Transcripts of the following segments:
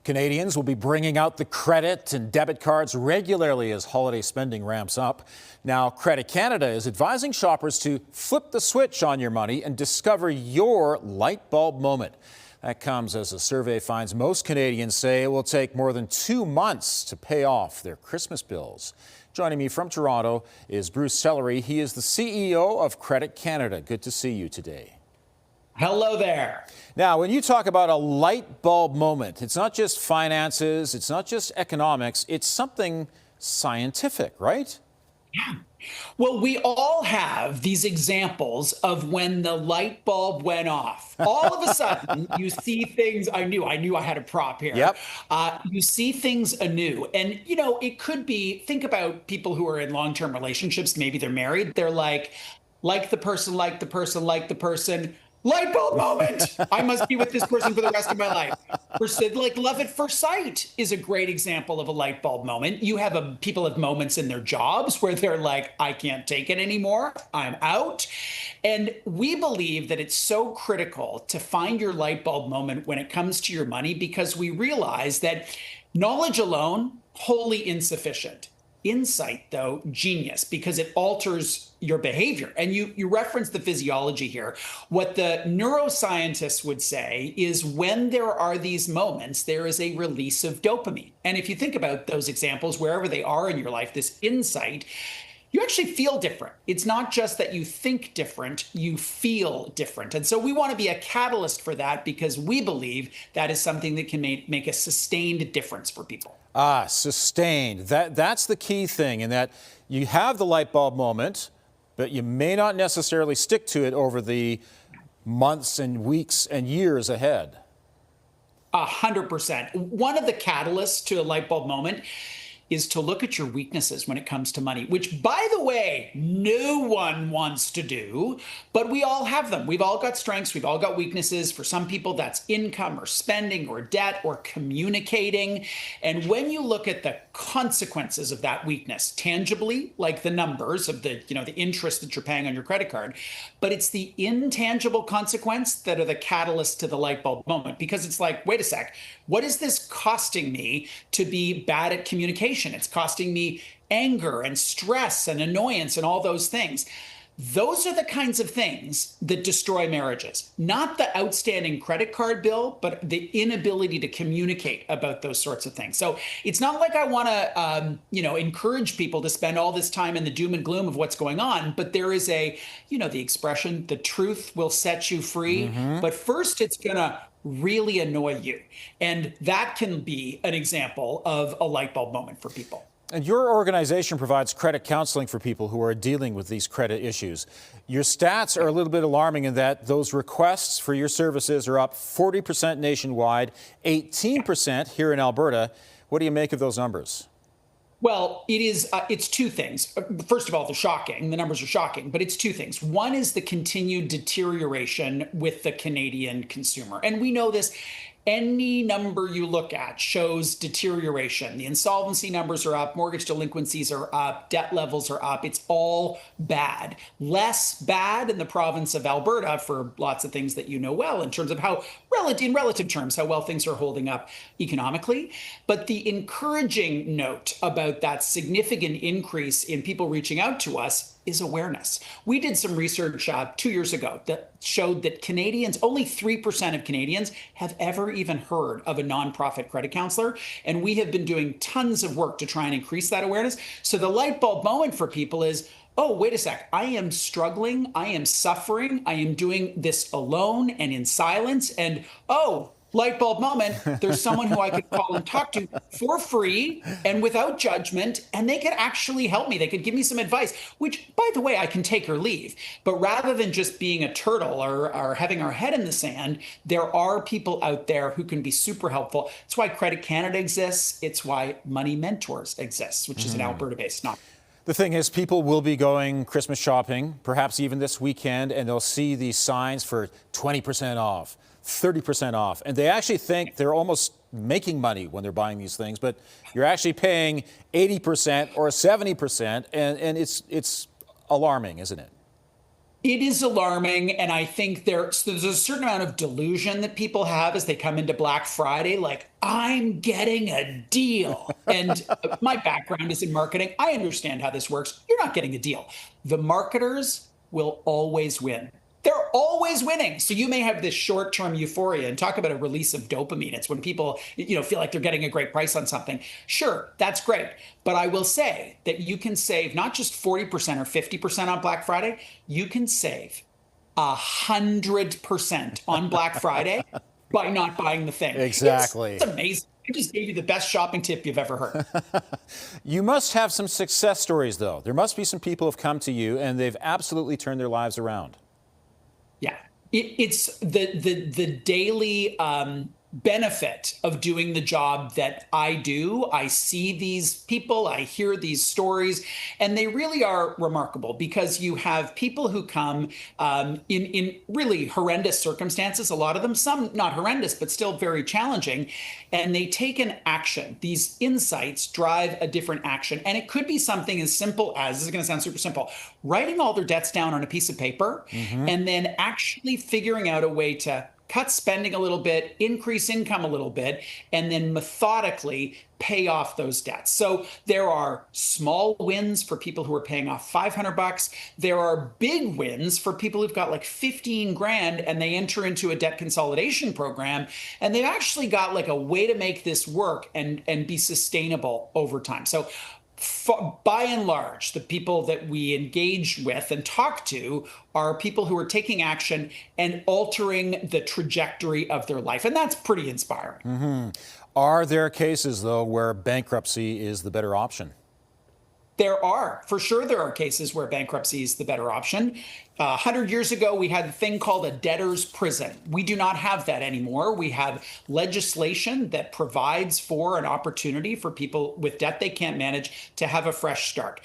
Canadians will be bringing out the credit and debit cards regularly as holiday spending ramps up. Now, Credit Canada is advising shoppers to flip the switch on your money and discover your light bulb moment. That comes as a survey finds most Canadians say it will take more than 2 months to pay off their Christmas bills. Joining me from Toronto is Bruce Sellery. He is the CEO of Credit Canada. Good to see you today. Hello there. Now, when you talk about a light bulb moment, it's not just finances, it's not just economics, it's something scientific, right? Yeah. Well, we all have these examples of when the light bulb went off. All of a sudden, you see things. I knew I had a prop here. Yep. You see things anew. And, it could be, think about people who are in long-term relationships. Maybe they're married. They're like the person, like the person, like the person. Light bulb moment. I must be with this person for the rest of my life. Like love at first sight is a great example of a light bulb moment. You have people have moments in their jobs where they're like, I can't take it anymore. I'm out. And we believe that it's so critical to find your light bulb moment when it comes to your money, because we realize that knowledge alone, wholly insufficient. Insight, though, genius, because it alters your behavior. And you reference the physiology here. What the neuroscientists would say is when there are these moments, there is a release of dopamine. And if you think about those examples, wherever they are in your life, this insight, you actually feel different. It's not just that you think different, you feel different. And so we want to be a catalyst for that, because we believe that is something that can make a sustained difference for people. Sustained. That's the key thing, in that you have the light bulb moment, but you may not necessarily stick to it over the months and weeks and years ahead. 100%. One of the catalysts to a light bulb moment is to look at your weaknesses when it comes to money, which, by the way, no one wants to do, but we all have them. We've all got strengths. We've all got weaknesses. For some people, that's income or spending or debt or communicating. And when you look at the consequences of that weakness, tangibly, like the numbers of the interest that you're paying on your credit card, but it's the intangible consequence that are the catalyst to the light bulb moment, because it's like, wait a sec, what is this costing me to be bad at communication? It's costing me anger and stress and annoyance and all those things. Those are the kinds of things that destroy marriages, not the outstanding credit card bill, but the inability to communicate about those sorts of things. So it's not like I want to, encourage people to spend all this time in the doom and gloom of what's going on. But there is the expression, the truth will set you free. Mm-hmm. But first, it's going to really annoy you. And that can be an example of a light bulb moment for people. And your organization provides credit counseling for people who are dealing with these credit issues. Your stats are a little bit alarming in that those requests for your services are up 40% nationwide, 18% here in Alberta. What do you make of those numbers? Well, it's two things. First of all, the numbers are shocking, but it's two things. One is the continued deterioration with the Canadian consumer. And we know this. Any number you look at shows deterioration. The insolvency numbers are up, mortgage delinquencies are up, debt levels are up. It's all bad. Less bad in the province of Alberta for lots of things that you know well, in terms of how, in relative terms, how well things are holding up economically. But the encouraging note about that significant increase in people reaching out to us is awareness. We did some research 2 years ago that showed that only 3% of Canadians have ever even heard of a nonprofit credit counselor. And we have been doing tons of work to try and increase that awareness. So the light bulb moment for people is, oh, wait a sec, I am struggling, I am suffering, I am doing this alone and in silence. And light bulb moment, there's someone who I could call and talk to for free and without judgment, and they could actually help me. They could give me some advice, which, by the way, I can take or leave. But rather than just being a turtle or having our head in the sand, there are people out there who can be super helpful. It's why Credit Canada exists. It's why Money Mentors exists, which is an Alberta-based nonprofit. The thing is, people will be going Christmas shopping, perhaps even this weekend, and they'll see these signs for 20% off, 30% off. And they actually think they're almost making money when they're buying these things, but you're actually paying 80% or 70%, and it's alarming, isn't it? It is alarming, and I think there's a certain amount of delusion that people have as they come into Black Friday, like, I'm getting a deal. And my background is in marketing. I understand how this works. You're not getting a deal. The marketers will always win. They're always winning. So you may have this short-term euphoria, and talk about a release of dopamine. It's when people, feel like they're getting a great price on something. Sure, that's great. But I will say that you can save not just 40% or 50% on Black Friday, you can save 100% on Black Friday by not buying the thing. Exactly. It's amazing. I just gave you the best shopping tip you've ever heard. You must have some success stories, though. There must be some people who have come to you and they've absolutely turned their lives around. Yeah, it's the daily benefit of doing the job that I do. I see these people, I hear these stories, and they really are remarkable because you have people who come in really horrendous circumstances, a lot of them, some not horrendous, but still very challenging, and they take an action. These insights drive a different action, and it could be something as simple as, this is going to sound super simple, writing all their debts down on a piece of paper, and then actually figuring out a way to cut spending a little bit, increase income a little bit, and then methodically pay off those debts. So there are small wins for people who are paying off $500. There are big wins for people who've got like 15 grand and they enter into a debt consolidation program, and they've actually got like a way to make this work and be sustainable over time. So by and large, the people that we engage with and talk to are people who are taking action and altering the trajectory of their life. And that's pretty inspiring. Are there cases, though, where bankruptcy is the better option? There are, for sure, there are cases where bankruptcy is the better option. 100 years ago, we had a thing called a debtor's prison. We do not have that anymore. We have legislation that provides for an opportunity for people with debt they can't manage to have a fresh start.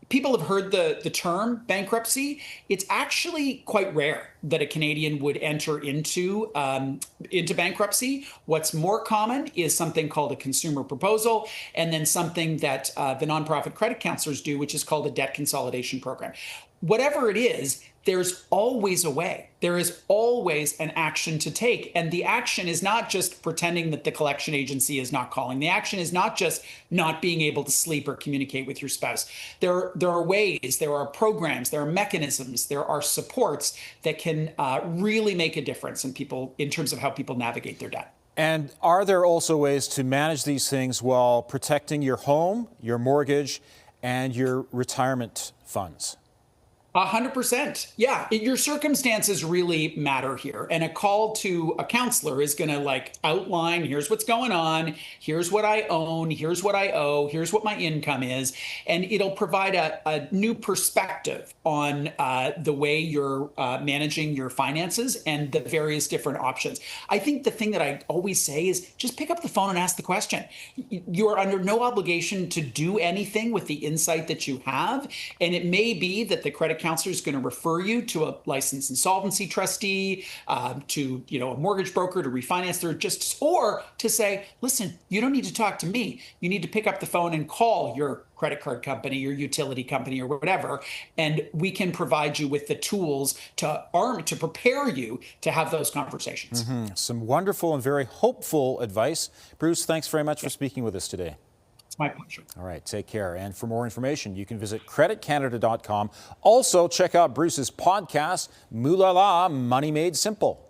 People have heard the term bankruptcy. It's actually quite rare that a Canadian would enter into bankruptcy. What's more common is something called a consumer proposal, and then something that the nonprofit credit counselors do, which is called a debt consolidation program. Whatever it is, there's always a way. There is always an action to take. And the action is not just pretending that the collection agency is not calling. The action is not just not being able to sleep or communicate with your spouse. There are ways, there are programs, there are mechanisms, there are supports that can really make a difference in terms of how people navigate their debt. And are there also ways to manage these things while protecting your home, your mortgage, and your retirement funds? 100%. Yeah. Your circumstances really matter here. And a call to a counselor is going to outline, here's what's going on. Here's what I own. Here's what I owe. Here's what my income is. And it'll provide a new perspective on the way you're managing your finances and the various different options. I think the thing that I always say is just pick up the phone and ask the question. You are under no obligation to do anything with the insight that you have. And it may be that the credit counselor is going to refer you to a licensed insolvency trustee, to a mortgage broker to refinance their or to say, listen, you don't need to talk to me. You need to pick up the phone and call your credit card company, your utility company, or whatever, and we can provide you with the tools to prepare you to have those conversations. Some wonderful and very hopeful advice. Bruce, thanks very much for speaking with us today. My pleasure. All right, take care. And for more information, you can visit creditcanada.com. Also, check out Bruce's podcast, Moolah La, Money Made Simple.